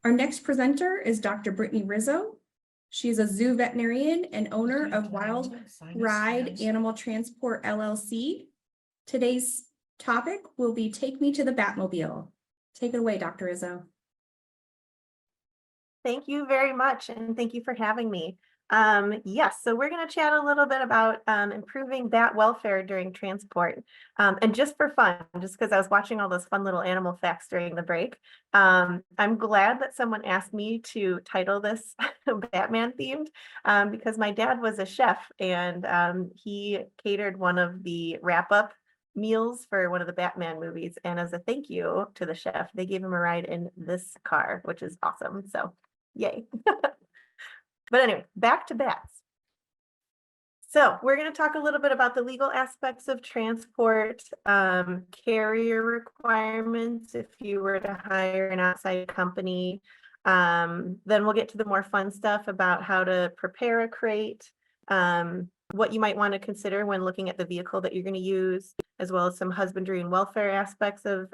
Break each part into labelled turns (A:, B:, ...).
A: Our next presenter is Dr. Brittany Rizzo. She is a zoo veterinarian and owner of Wild Ride Animal Transport LLC. Today's topic will be Take Me to the Batmobile. Take it away, Dr. Rizzo.
B: Thank you very much, and thank you for having me. Yes, so we're going to chat a little bit about improving bat welfare during transport. And just for fun, just because I was watching all those fun little animal facts during the break, I'm glad that someone asked me to title this Batman themed, because my dad was a chef and he catered one of the wrap-up meals for one of the Batman movies. And as a thank you to the chef, they gave him a ride in this car, which is awesome. So yay. But anyway, back to bats. So we're going to talk a little bit about the legal aspects of transport, carrier requirements if you were to hire an outside company. Then we'll get to the more fun stuff about how to prepare a crate, what you might want to consider when looking at the vehicle that you're going to use, as well as some husbandry and welfare aspects of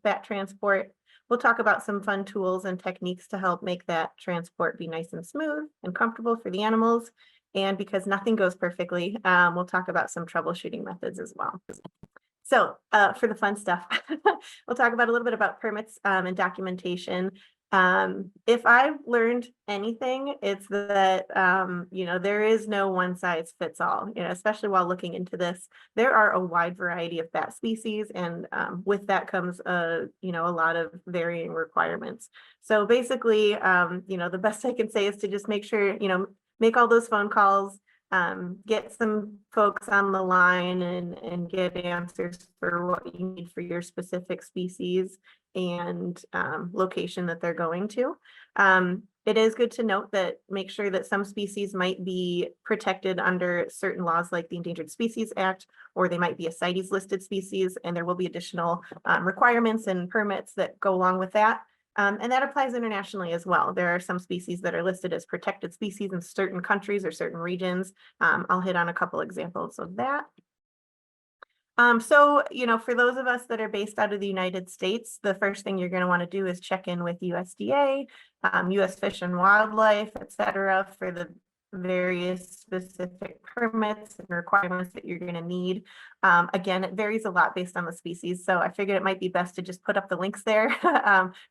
B: bat transport. We'll talk about some fun tools and techniques to help make that transport be nice and smooth and comfortable for the animals. And because nothing goes perfectly, we'll talk about some troubleshooting methods as well. So for the fun stuff, we'll talk about a little bit about permits and documentation. If I've learned anything, it's that, there is no one size fits all, especially while looking into this. There are a wide variety of bat species, and with that comes, a lot of varying requirements. So basically, the best I can say is to just make sure, make all those phone calls, get some folks on the line and get answers for what you need for your specific species and location that they're going to. It is good to note that make sure that some species might be protected under certain laws like the Endangered Species Act, or they might be a CITES listed species, and there will be additional requirements and permits that go along with that. And that applies internationally as well. There are some species that are listed as protected species in certain countries or certain regions. I'll hit on a couple examples of that. So, for those of us that are based out of the United States, the first thing you're going to want to do is check in with USDA, US Fish and Wildlife, et cetera, for the various specific permits and requirements that you're going to need. Again, it varies a lot based on the species, so I figured it might be best to just put up the links there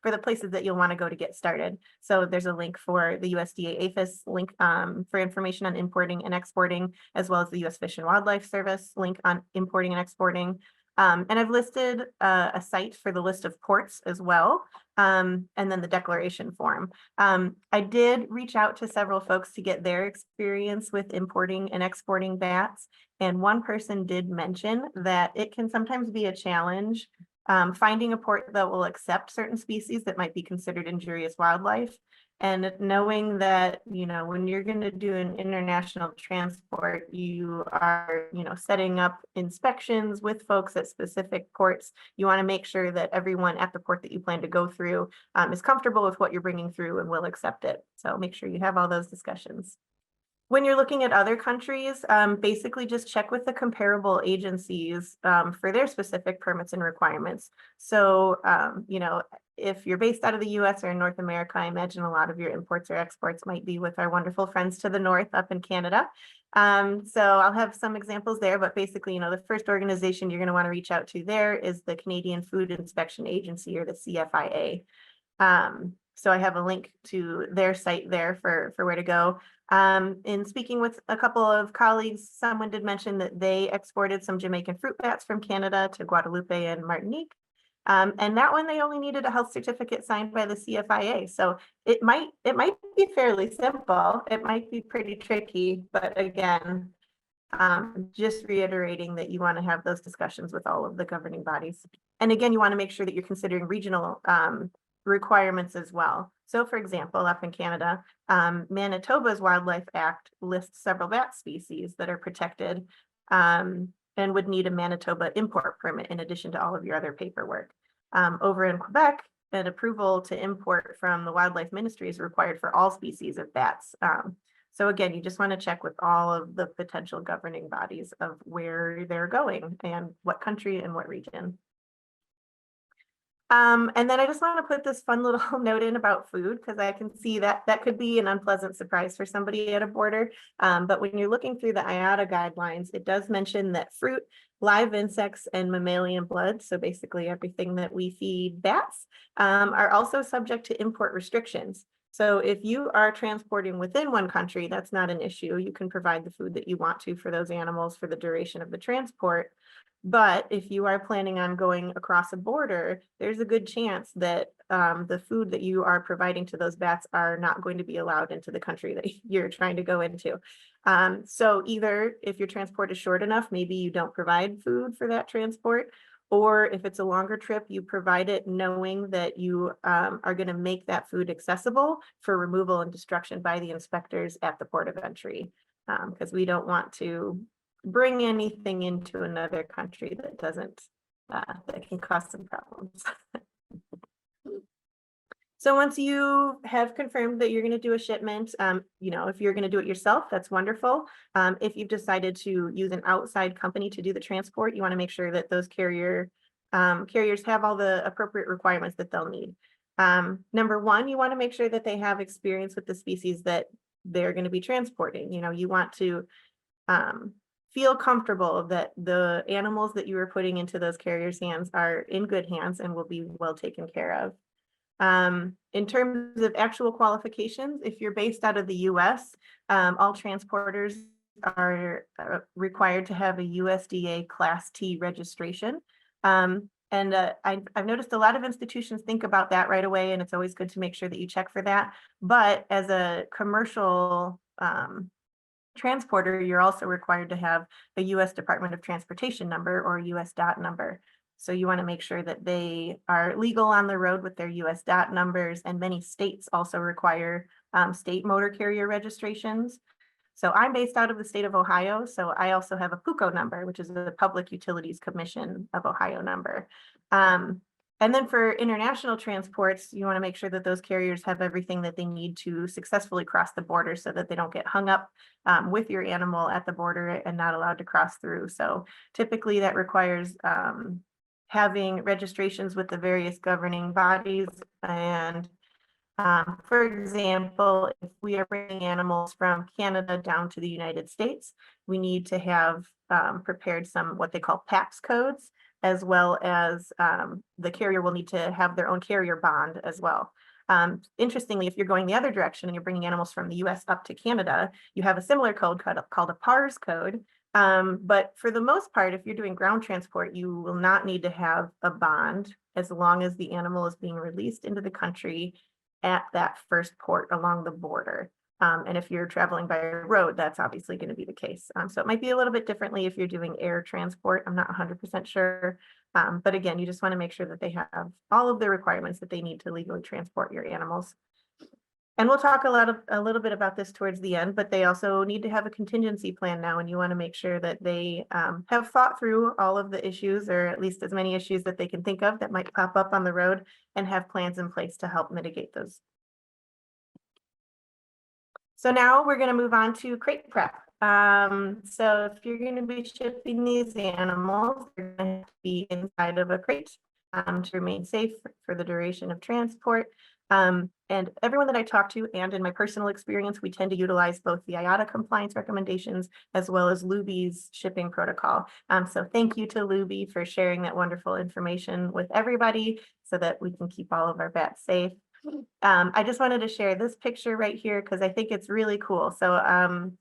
B: for the places that you'll want to go to get started. So there's a link for the USDA APHIS link for information on importing and exporting, as well as the US Fish and Wildlife Service link on importing and exporting. And I've listed a site for the list of ports as well, and then the declaration form. I did reach out to several folks to get their experience with importing and exporting bats, and one person did mention that it can sometimes be a challenge finding a port that will accept certain species that might be considered injurious wildlife. And knowing that, when you're going to do an international transport, you are, setting up inspections with folks at specific ports. You want to make sure that everyone at the port that you plan to go through is comfortable with what you're bringing through and will accept it. So make sure you have all those discussions. When you're looking at other countries, basically just check with the comparable agencies for their specific permits and requirements. So, if you're based out of the US or in North America, I imagine a lot of your imports or exports might be with our wonderful friends to the north up in Canada. So I'll have some examples there, but basically, the first organization you're going to want to reach out to there is the Canadian Food Inspection Agency, or the CFIA. So I have a link to their site there for where to go. In speaking with a couple of colleagues, someone did mention that they exported some Jamaican fruit bats from Canada to Guadeloupe and Martinique. And that one, they only needed a health certificate signed by the CFIA. So it might be fairly simple. It might be pretty tricky, but again, just reiterating that you want to have those discussions with all of the governing bodies. And again, you want to make sure that you're considering regional requirements as well. So for example, up in Canada, Manitoba's Wildlife Act lists several bat species that are protected and would need a Manitoba import permit in addition to all of your other paperwork. Over in Quebec, an approval to import from the Wildlife Ministry is required for all species of bats. So again, you just want to check with all of the potential governing bodies of where they're going and what country and what region. And then I just want to put this fun little note in about food, because I can see that that could be an unpleasant surprise for somebody at a border. But when you're looking through the IATA guidelines, it does mention that fruit, live insects, and mammalian blood, so basically everything that we feed bats, are also subject to import restrictions. So if you are transporting within one country, that's not an issue. You can provide the food that you want to for those animals for the duration of the transport. But if you are planning on going across a border, there's a good chance that the food that you are providing to those bats are not going to be allowed into the country that you're trying to go into. So either if your transport is short enough, maybe you don't provide food for that transport, or if it's a longer trip, you provide it knowing that you are going to make that food accessible for removal and destruction by the inspectors at the port of entry, because we don't want to bring anything into another country that doesn't, that can cause some problems. So once you have confirmed that you're going to do a shipment, if you're going to do it yourself, that's wonderful. If you've decided to use an outside company to do the transport, you want to make sure that those carriers have all the appropriate requirements that they'll need. Number one, you want to make sure that they have experience with the species that they're going to be transporting. You want to feel comfortable that the animals that you are putting into those carriers' hands are in good hands and will be well taken care of. In terms of actual qualifications, if you're based out of the US, all transporters are required to have a USDA Class T registration. I've noticed a lot of institutions think about that right away, and it's always good to make sure that you check for that. But as a commercial transporter, you're also required to have a US Department of Transportation number or US DOT number. So you want to make sure that they are legal on the road with their US DOT numbers, and many states also require state motor carrier registrations. So I'm based out of the state of Ohio, so I also have a PUCO number, which is the Public Utilities Commission of Ohio number. And then for international transports, you want to make sure that those carriers have everything that they need to successfully cross the border so that they don't get hung up with your animal at the border and not allowed to cross through. So typically that requires having registrations with the various governing bodies. And for example, if we are bringing animals from Canada down to the United States, we need to have prepared some what they call PAPS codes, as well as the carrier will need to have their own carrier bond as well. Interestingly, if you're going the other direction and you're bringing animals from the US up to Canada, you have a similar code called a PARS code. But for the most part, if you're doing ground transport, you will not need to have a bond as long as the animal is being released into the country at that first port along the border. And if you're traveling by road, that's obviously going to be the case. So it might be a little bit differently if you're doing air transport. I'm not 100% sure. But again, you just want to make sure that they have all of the requirements that they need to legally transport your animals. And we'll talk a little bit about this towards the end, but they also need to have a contingency plan now, and you want to make sure that they have thought through all of the issues, or at least as many issues that they can think of that might pop up on the road, and have plans in place to help mitigate those. So now we're going to move on to crate prep. So if you're going to be shipping these animals, they're going to have to be inside of a crate to remain safe for the duration of transport. And everyone that I talk to, and in my personal experience, we tend to utilize both the IATA compliance recommendations as well as Luby's shipping protocol. So thank you to Luby for sharing that wonderful information with everybody so that we can keep all of our bats safe. I just wanted to share this picture right here because I think it's really cool. So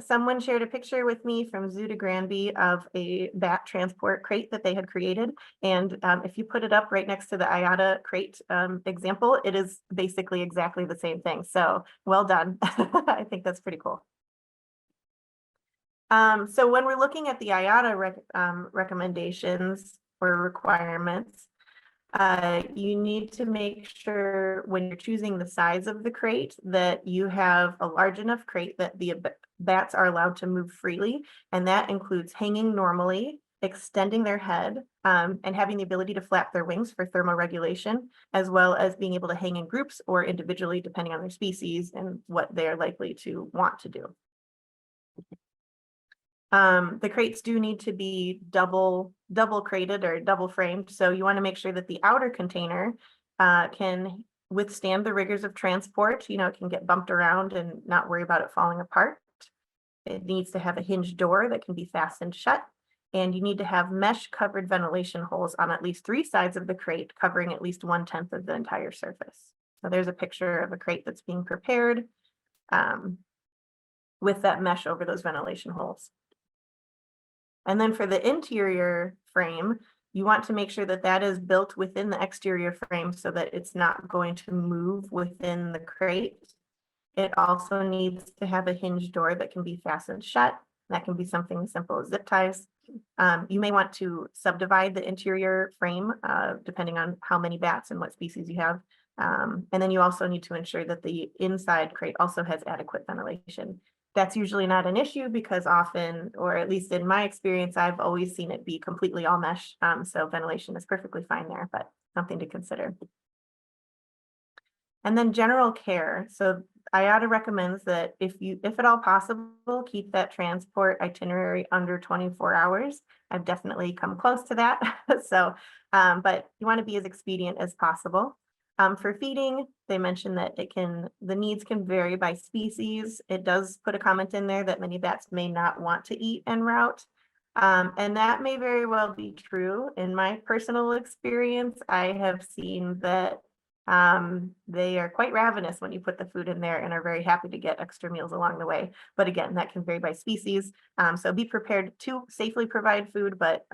B: someone shared a picture with me from Zoo de Granby of a bat transport crate that they had created. And if you put it up right next to the IATA crate example, it is basically exactly the same thing. So well done. I think that's pretty cool. So when we're looking at the IATA recommendations or requirements, you need to make sure when you're choosing the size of the crate that you have a large enough crate that the bats are allowed to move freely. And that includes hanging normally, extending their head, and having the ability to flap their wings for thermoregulation, as well as being able to hang in groups or individually, depending on their species and what they're likely to want to do. The crates do need to be double crated or double framed. So you want to make sure that the outer container can withstand the rigors of transport. You know, it can get bumped around and not worry about it falling apart. It needs to have a hinged door that can be fastened shut. And you need to have mesh covered ventilation holes on at least 3 sides of the crate, covering at least 1/10 of the entire surface. So there's a picture of a crate that's being prepared with that mesh over those ventilation holes. And then for the interior frame, you want to make sure that that is built within the exterior frame so that it's not going to move within the crate. It also needs to have a hinged door that can be fastened shut. That can be something as simple as zip ties. You may want to subdivide the interior frame depending on how many bats and what species you have. And then you also need to ensure that the inside crate also has adequate ventilation. That's usually not an issue because often, or at least in my experience, I've always seen it be completely all mesh. So ventilation is perfectly fine there, but something to consider. And then general care. So IATA recommends that if at all possible, keep that transport itinerary under 24 hours. I've definitely come close to that. So, but you want to be as expedient as possible. For feeding, they mentioned that the needs can vary by species. It does put a comment in there that many bats may not want to eat en route. And that may very well be true. In my personal experience, I have seen that they are quite ravenous when you put the food in there and are very happy to get extra meals along the way. But again, that can vary by species. So be prepared to safely provide food, but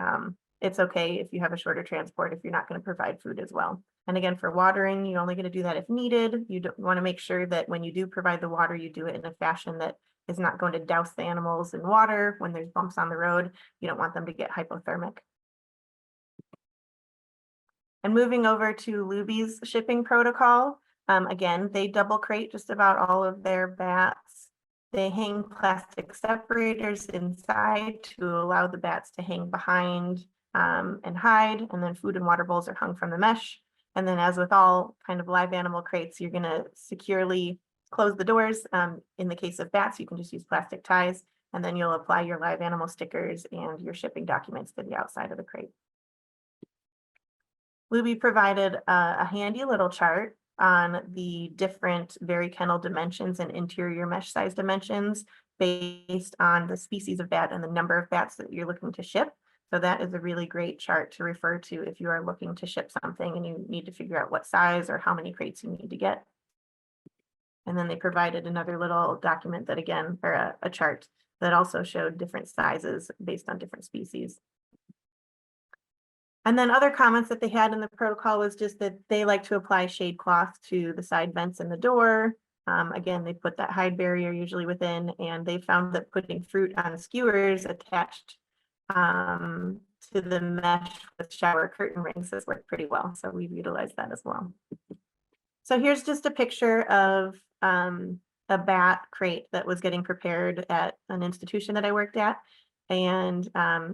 B: it's okay if you have a shorter transport if you're not going to provide food as well. And again, for watering, you're only going to do that if needed. You want to make sure that when you do provide the water, you do it in a fashion that is not going to douse the animals in water when there's bumps on the road. You don't want them to get hypothermic. And moving over to Luby's shipping protocol, again, they double crate just about all of their bats. They hang plastic separators inside to allow the bats to hang behind and hide. And then food and water bowls are hung from the mesh. And then as with all kind of live animal crates, you're going to securely close the doors. In the case of bats, you can just use plastic ties, and then you'll apply your live animal stickers and your shipping documents to the outside of the crate. Luby provided a handy little chart on the different Very Kennel dimensions and interior mesh size dimensions based on the species of bat and the number of bats that you're looking to ship. So that is a really great chart to refer to if you are looking to ship something and you need to figure out what size or how many crates you need to get. And then they provided another little document that again, or a chart that also showed different sizes based on different species. And then other comments that they had in the protocol was just that they like to apply shade cloth to the side vents in the door. Again, they put that hide barrier usually within, and they found that putting fruit on skewers attached to the mesh with shower curtain rings has worked pretty well. So we've utilized that as well. So here's just a picture of a bat crate that was getting prepared at an institution that I worked at. And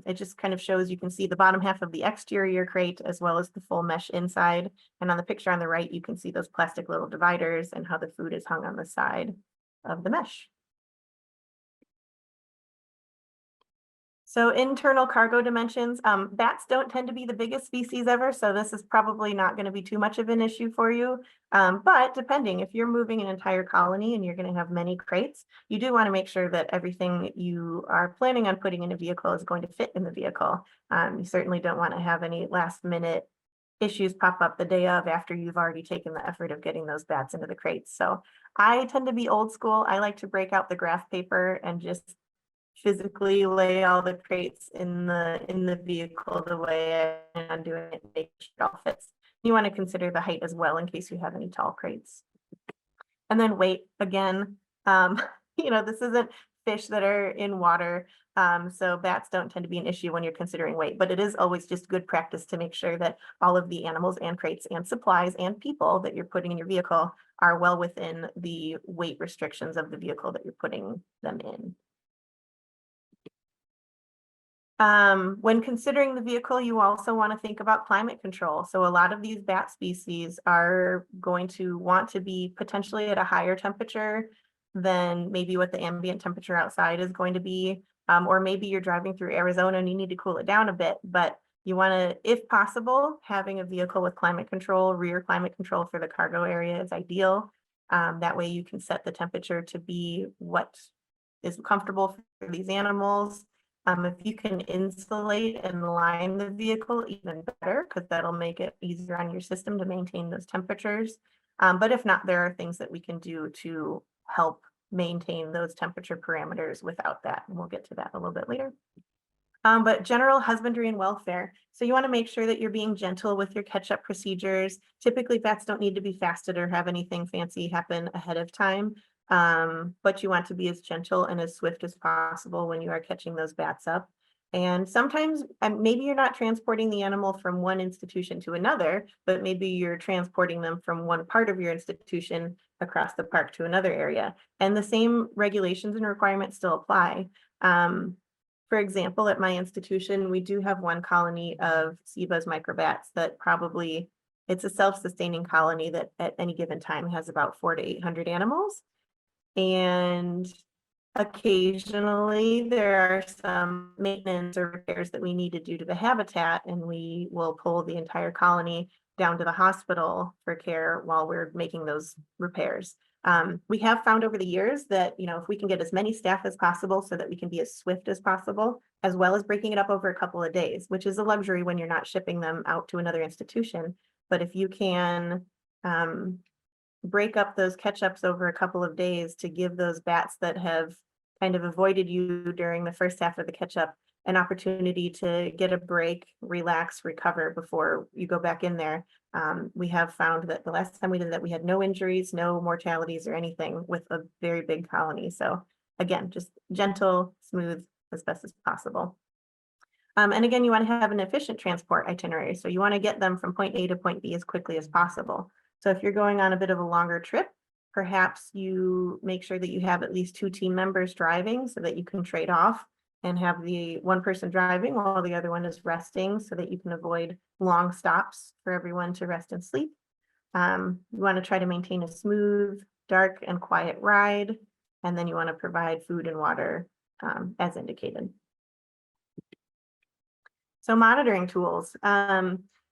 B: it just kind of shows, you can see the bottom half of the exterior crate as well as the full mesh inside. And on the picture on the right, you can see those plastic little dividers and how the food is hung on the side of the mesh. So internal cargo dimensions, bats don't tend to be the biggest species ever, so this is probably not going to be too much of an issue for you. But depending, if you're moving an entire colony and you're going to have many crates, you do want to make sure that everything you are planning on putting in a vehicle is going to fit in the vehicle. You certainly don't want to have any last minute issues pop up the day of after you've already taken the effort of getting those bats into the crates. So I tend to be old school. I like to break out the graph paper and just physically lay all the crates in the vehicle the way I'm doing it, make sure it all fits. You want to consider the height as well in case you have any tall crates. And then weight, again, you know, this isn't fish that are in water, so bats don't tend to be an issue when you're considering weight, but it is always just good practice to make sure that all of the animals and crates and supplies and people that you're putting in your vehicle are well within the weight restrictions of the vehicle that you're putting them in. When considering the vehicle, you also want to think about climate control. So a lot of these bat species are going to want to be potentially at a higher temperature than maybe what the ambient temperature outside is going to be. Or maybe you're driving through Arizona and you need to cool it down a bit, but you want to, if possible, having a vehicle with climate control, rear climate control for the cargo area is ideal. That way you can set the temperature to be what is comfortable for these animals. If you can insulate and line the vehicle, even better, because that'll make it easier on your system to maintain those temperatures. But if not, there are things that we can do to help maintain those temperature parameters without that. And we'll get to that a little bit later. But general husbandry and welfare. So you want to make sure that you're being gentle with your catch-up procedures. Typically, vets don't need to be fasted or have anything fancy happen ahead of time. But you want to be as gentle and as swift as possible when you are catching those bats up. And sometimes maybe you're not transporting the animal from one institution to another, but maybe you're transporting them from one part of your institution across the park to another area. And the same regulations and requirements still apply. For example, at my institution, we do have one colony of sea-buzz microbats that probably, it's a self-sustaining colony that at any given time has about 400 to 800 animals. And occasionally there are some maintenance or repairs that we need to do to the habitat, and we will pull the entire colony down to the hospital for care while we're making those repairs. We have found over the years that, if we can get as many staff as possible so that we can be as swift as possible, as well as breaking it up over a couple of days, which is a luxury when you're not shipping them out to another institution. But if you can break up those catch-ups over a couple of days to give those bats that have kind of avoided you during the first half of the catch-up an opportunity to get a break, relax, recover before you go back in there. We have found that the last time we did that, we had no injuries, no mortalities or anything with a very big colony. So again, just gentle, smooth as best as possible. And again, you want to have an efficient transport itinerary. So you want to get them from point A to point B as quickly as possible. So if you're going on a bit of a longer trip, perhaps you make sure that you have at least 2 team members driving so that you can trade off and have the one person driving while the other one is resting so that you can avoid long stops for everyone to rest and sleep. You want to try to maintain a smooth, dark, and quiet ride. And then you want to provide food and water as indicated. So monitoring tools.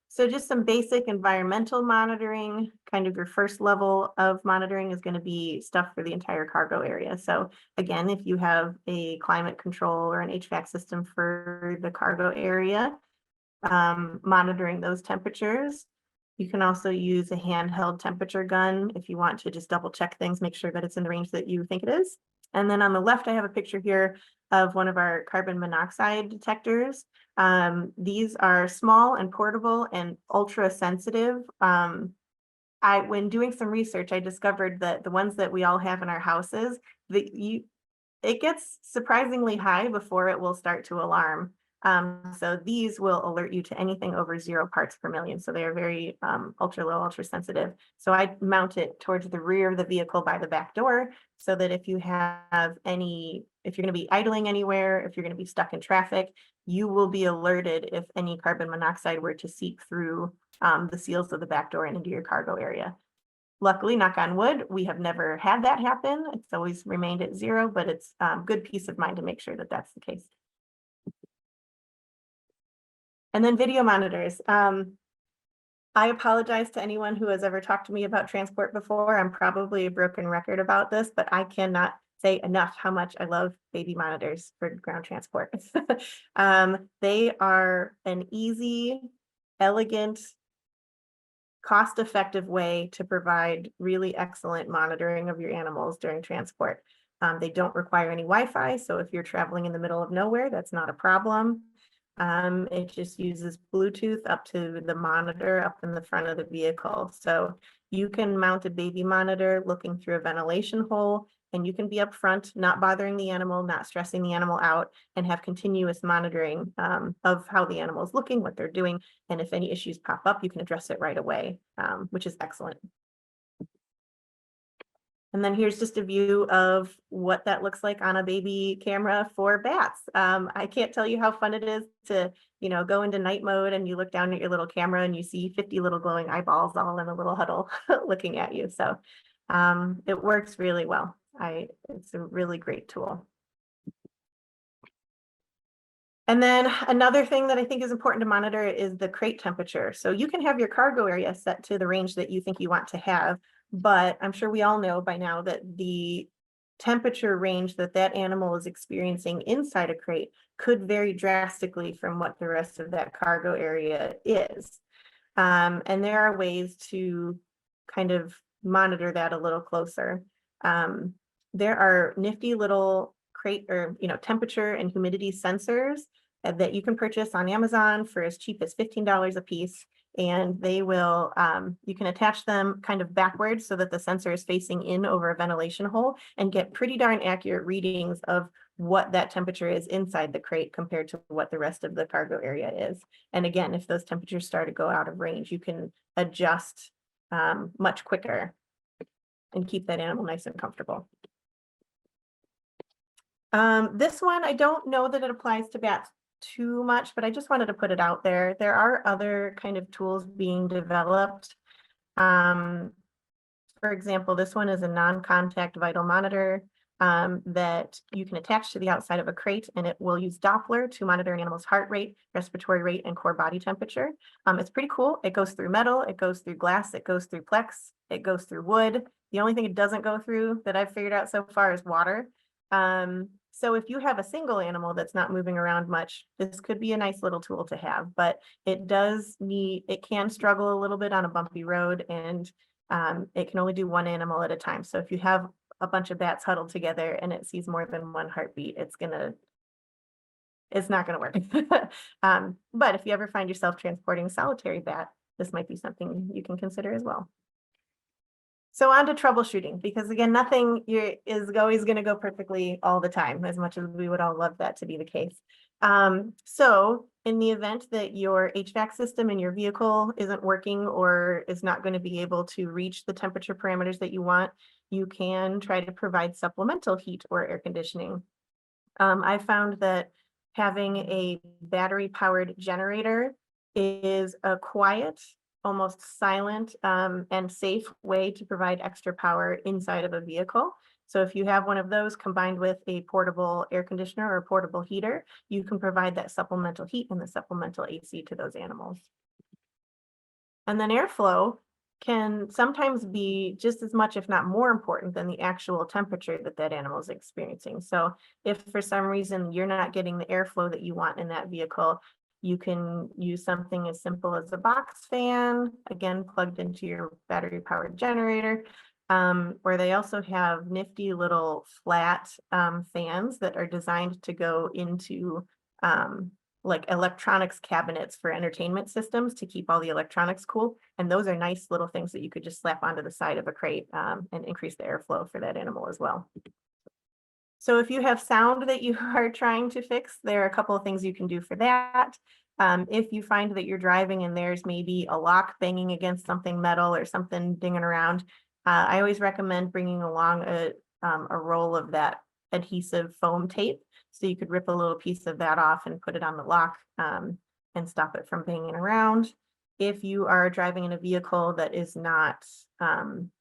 B: So just some basic environmental monitoring, kind of your first level of monitoring is going to be stuff for the entire cargo area. So again, if you have a climate control or an HVAC system for the cargo area, monitoring those temperatures. You can also use a handheld temperature gun if you want to just double check things, make sure that it's in the range that you think it is. And then on the left, I have a picture here of one of our carbon monoxide detectors. These are small and portable and ultra sensitive. When doing some research, I discovered that the ones that we all have in our houses, it gets surprisingly high before it will start to alarm. So these will alert you to anything over 0 parts per million. So they are very ultra low, ultra sensitive. So I mount it towards the rear of the vehicle by the back door so that if you have if you're going to be idling anywhere, if you're going to be stuck in traffic, you will be alerted if any carbon monoxide were to seep through the seals of the back door and into your cargo area. Luckily, knock on wood, we have never had that happen. It's always remained at 0, but it's good peace of mind to make sure that that's the case. And then video monitors. I apologize to anyone who has ever talked to me about transport before. I'm probably a broken record about this, but I cannot say enough how much I love baby monitors for ground transport. They are an easy, elegant, cost-effective way to provide really excellent monitoring of your animals during transport. They don't require any Wi-Fi, so if you're traveling in the middle of nowhere, that's not a problem. It just uses Bluetooth up to the monitor up in the front of the vehicle. So you can mount a baby monitor looking through a ventilation hole, and you can be up front, not bothering the animal, not stressing the animal out, and have continuous monitoring of how the animal is looking, what they're doing. And if any issues pop up, you can address it right away, which is excellent. And then here's just a view of what that looks like on a baby camera for bats. I can't tell you how fun it is to, go into night mode and you look down at your little camera and you see 50 little glowing eyeballs all in a little huddle looking at you. So it works really well. It's a really great tool. And then another thing that I think is important to monitor is the crate temperature. So you can have your cargo area set to the range that you think you want to have, but I'm sure we all know by now that the temperature range that that animal is experiencing inside a crate could vary drastically from what the rest of that cargo area is. And there are ways to kind of monitor that a little closer. There are nifty little crate or temperature and humidity sensors that you can purchase on Amazon for as cheap as $15 a piece. And they will, you can attach them kind of backwards so that the sensor is facing in over a ventilation hole and get pretty darn accurate readings of what that temperature is inside the crate compared to what the rest of the cargo area is. And again, if those temperatures start to go out of range, you can adjust much quicker and keep that animal nice and comfortable. This one, I don't know that it applies to bats too much, but I just wanted to put it out there. There are other kind of tools being developed. For example, this one is a non-contact vital monitor that you can attach to the outside of a crate, and it will use Doppler to monitor an animal's heart rate, respiratory rate, and core body temperature. It's pretty cool. It goes through metal, it goes through glass, it goes through Plex, it goes through wood. The only thing it doesn't go through that I've figured out so far is water. So if you have a single animal that's not moving around much, this could be a nice little tool to have, but it can struggle a little bit on a bumpy road, and it can only do one animal at a time. So if you have a bunch of bats huddled together and it sees more than one heartbeat, it's not gonna work. But if you ever find yourself transporting a solitary bat, this might be something you can consider as well. So on to troubleshooting, because again, nothing is always going to go perfectly all the time, as much as we would all love that to be the case. So in the event that your HVAC system in your vehicle isn't working or is not going to be able to reach the temperature parameters that you want, you can try to provide supplemental heat or air conditioning. I found that having a battery-powered generator is a quiet, almost silent and safe way to provide extra power inside of a vehicle. So if you have one of those combined with a portable air conditioner or portable heater, you can provide that supplemental heat and the supplemental AC to those animals. And then airflow can sometimes be just as much, if not more important than the actual temperature that that animal is experiencing. So if for some reason you're not getting the airflow that you want in that vehicle, you can use something as simple as a box fan, again, plugged into your battery powered generator, where they also have nifty little flat fans that are designed to go into like electronics cabinets for entertainment systems to keep all the electronics cool. And those are nice little things that you could just slap onto the side of a crate and increase the airflow for that animal as well. So if you have sound that you are trying to fix, there are a couple of things you can do for that. If you find that you're driving and there's maybe a lock banging against something metal or something dinging around, I always recommend bringing along a roll of that adhesive foam tape. So you could rip a little piece of that off and put it on the lock and stop it from banging around. If you are driving in a vehicle that is not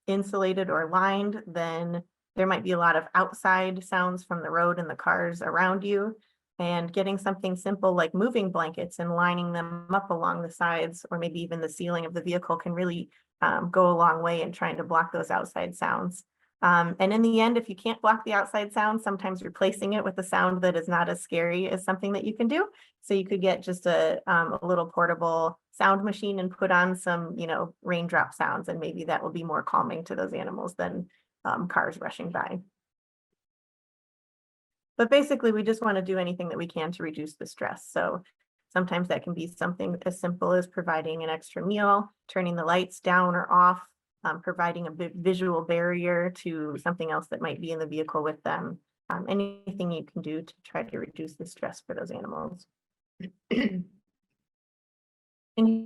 B: insulated or lined, then there might be a lot of outside sounds from the road and the cars around you. And getting something simple like moving blankets and lining them up along the sides or maybe even the ceiling of the vehicle can really go a long way in trying to block those outside sounds. And in the end, if you can't block the outside sound, sometimes replacing it with a sound that is not as scary is something that you can do. So you could get just a little portable sound machine and put on some, raindrop sounds, and maybe that will be more calming to those animals than cars rushing by. But basically, we just want to do anything that we can to reduce the stress. So sometimes that can be something as simple as providing an extra meal, turning the lights down or off, providing a visual barrier to something else that might be in the vehicle with them. Anything you can do to try to reduce the stress for those animals. And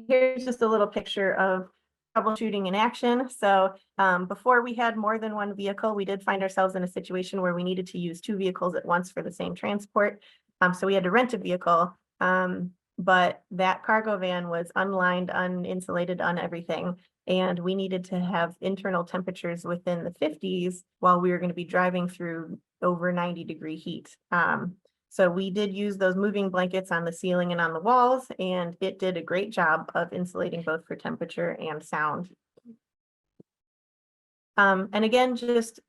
B: here's just a little picture of troubleshooting in action. So before we had more than one vehicle, we did find ourselves in a situation where we needed to use 2 vehicles at once for the same transport. So we had to rent a vehicle, but that cargo van was unlined, uninsulated, everything. And we needed to have internal temperatures within the 50s while we were going to be driving through over 90-degree heat. So we did use those moving blankets on the ceiling and on the walls, and it did a great job of insulating both for temperature and sound. And again, just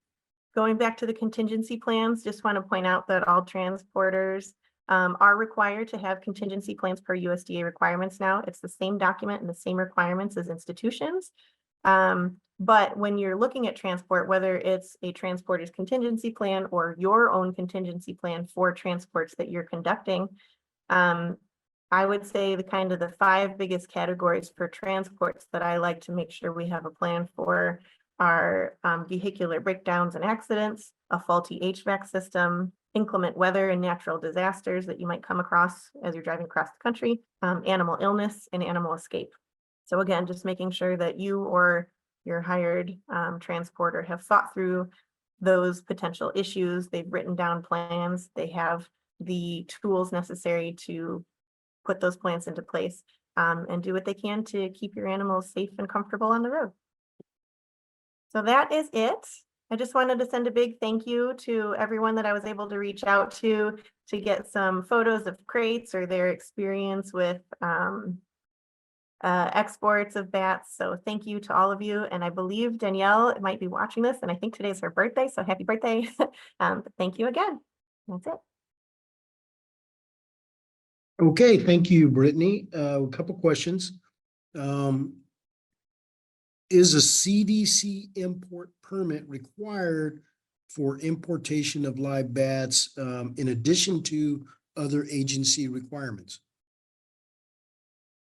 B: going back to the contingency plans, just want to point out that all transporters are required to have contingency plans per USDA requirements now. It's the same document and the same requirements as institutions. But when you're looking at transport, whether it's a transporter's contingency plan or your own contingency plan for transports that you're conducting, I would say the 5 biggest categories for transports that I like to make sure we have a plan for are vehicular breakdowns and accidents, a faulty HVAC system, inclement weather and natural disasters that you might come across as you're driving across the country, animal illness, and animal escape. So again, just making sure that you or your hired transporter have thought through those potential issues. They've written down plans. They have the tools necessary to put those plans into place and do what they can to keep your animals safe and comfortable on the road. So that is it. I just wanted to send a big thank you to everyone that I was able to reach out to get some photos of crates or their experience with exports of bats. So thank you to all of you. And I believe Danielle might be watching this, and I think today's her birthday. So happy birthday. But thank you again. That's it.
C: Okay, thank you, Brittany. A couple questions. Is a CDC import permit required for importation of live bats in addition to other agency requirements?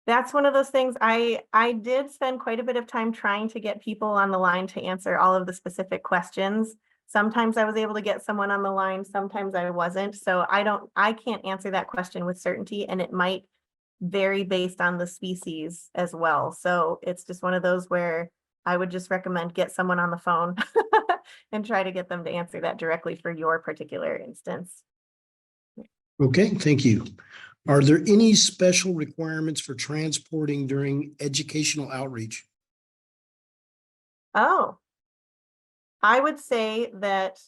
B: That's one of those things I did spend quite a bit of time trying to get people on the line to answer all of the specific questions. Sometimes I was able to get someone on the line, sometimes I wasn't. So I can't answer that question with certainty, and it might vary based on the species as well. So it's just one of those where I would just recommend get someone on the phone and try to get them to answer that directly for your particular instance.
C: Okay, thank you. Are there any special requirements for transporting during educational outreach?
B: Oh, I would say that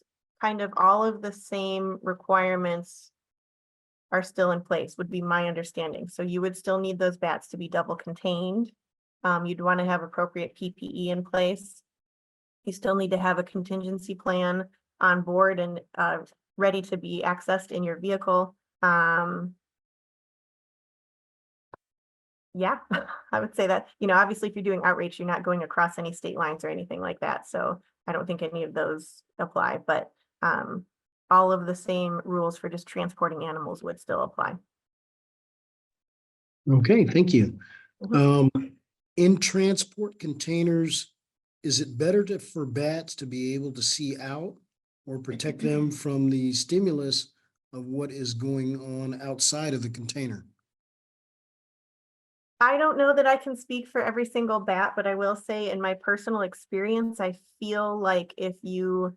B: kind of all of the same requirements are still in place, would be my understanding. So you would still need those bats to be double contained. You'd want to have appropriate PPE in place. You still need to have a contingency plan on board and ready to be accessed in your vehicle. Yeah, I would say that, obviously if you're doing outreach, you're not going across any state lines or anything like that. So I don't think any of those apply, but all of the same rules for just transporting animals would still apply.
C: Okay, thank you.
B: Mhm.
C: In transport containers, is it better for bats to be able to see out or protect them from the stimulus of what is going on outside of the container?
B: I don't know that I can speak for every single bat, but I will say in my personal experience, I feel like if you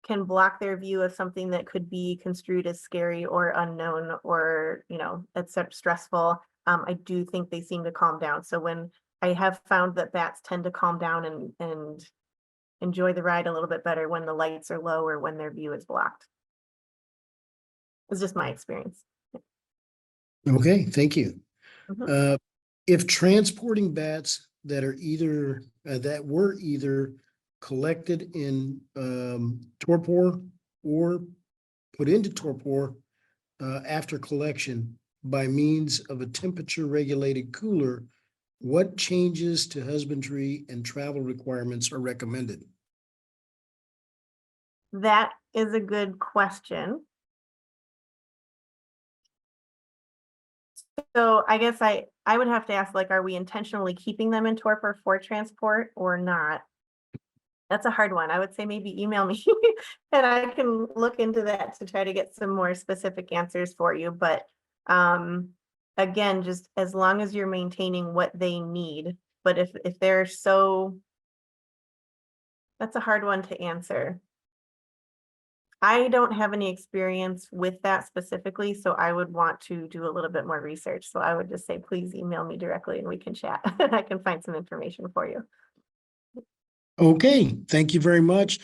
B: can block their view of something that could be construed as scary or unknown or, it's stressful, I do think they seem to calm down. So when I have found that bats tend to calm down and enjoy the ride a little bit better when the lights are low or when their view is blocked. It's just my experience.
C: Okay, thank you.
B: Mhm.
C: If transporting bats that are that were either collected in torpor or put into torpor after collection by means of a temperature regulated cooler, what changes to husbandry and travel requirements are recommended?
B: That is a good question. So I guess I would have to ask, are we intentionally keeping them in torpor for transport or not? That's a hard one. I would say maybe email me and I can look into that to try to get some more specific answers for you. But again, just as long as you're maintaining what they need. But if they're that's a hard one to answer. I don't have any experience with that specifically, so I would want to do a little bit more research. So I would just say, please email me directly and we can chat and I can find some information for you.
C: Okay, thank you very much.